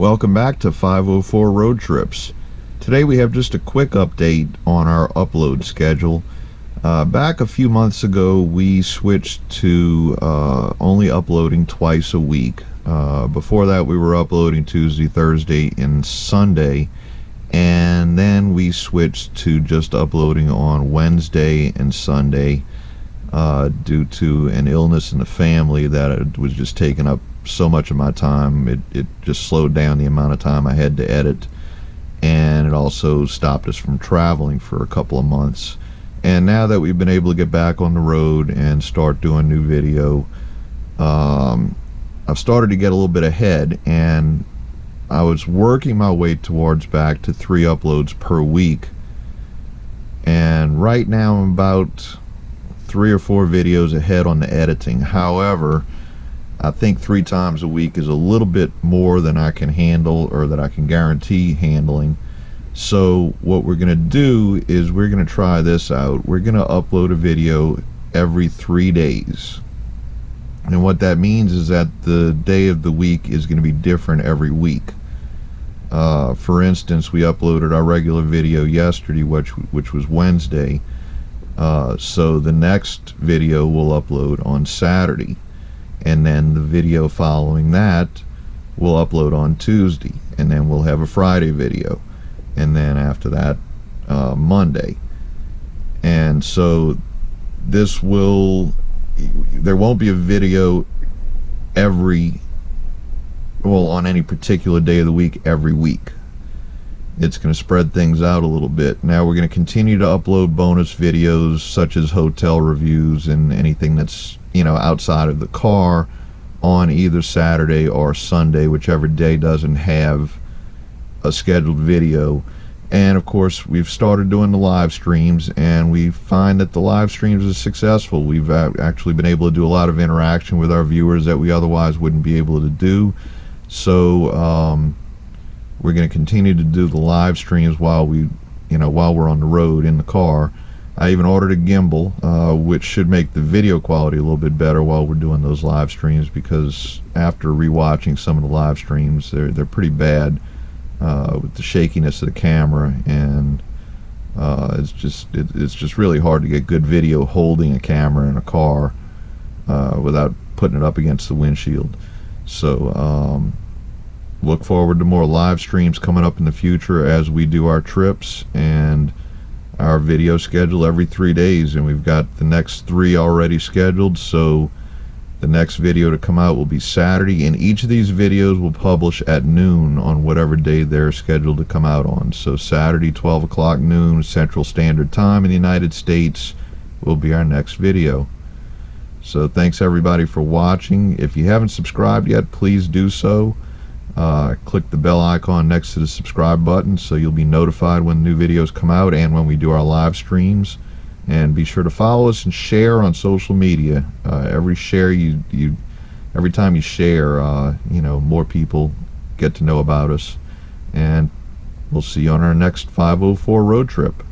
Welcome back to 504 Road Trips. Today we have just a quick update on our upload schedule. Back a few months ago we switched to only uploading twice a week. Before that we were uploading Tuesday, Thursday, and Sunday, and then we switched to just uploading on Wednesday and Sunday due to an illness in the family that it was just taking up so much of my time. It just slowed down the amount of time I had to edit, and it also stopped us from traveling for a couple of months. And now that we've been able to get back on the road and start doing new video, I've started to get a little bit ahead, and I was working my way towards back to 3 uploads per week, and right now I'm about 3 or 4 videos ahead on the editing. However, I think 3 times a week is a little bit more than I can handle, or that I can guarantee handling. So what we're going to do is we're going to try this out. We're going to upload a video every 3 days. And what that means is that the day of the week is going to be different every week. For instance, we uploaded our regular video yesterday, which was Wednesday. So the next video we'll upload on Saturday. And then the video following that we'll upload on Tuesday, and then we'll have a Friday video, and then after that Monday. And so there won't be a video on any particular day of the week every week. It's going to spread things out a little bit. Now we're going to continue to upload bonus videos such as hotel reviews and anything that's outside of the car on either Saturday or Sunday, whichever day doesn't have a scheduled video. And of course we've started doing the live streams, and we find that the live streams are successful. We've actually been able to do a lot of interaction with our viewers that we otherwise wouldn't be able to do. So we're going to continue to do the live streams while we're on the road in the car. I even ordered a gimbal, which should make the video quality a little bit better while we're doing those live streams, because after rewatching some of the live streams, they're pretty bad with the shakiness of the camera, and it's just really hard to get good video holding a camera in a car without putting it up against the windshield. So look forward to more live streams coming up in the future as we do our trips and our video schedule every 3 days, and we've got the next 3 already scheduled. So the next video to come out will be Saturday, and each of these videos will publish at noon on whatever day they're scheduled to come out on. So Saturday 12 o'clock noon Central Standard Time in the United States will be our next video. So thanks everybody for watching. If you haven't subscribed yet, please do so. Click the bell icon next to the subscribe button so you'll be notified when new videos come out and when we do our live streams. And be sure to follow us and share on social media. Every time you share, more people get to know about us. And we'll see you on our next 504 road trip.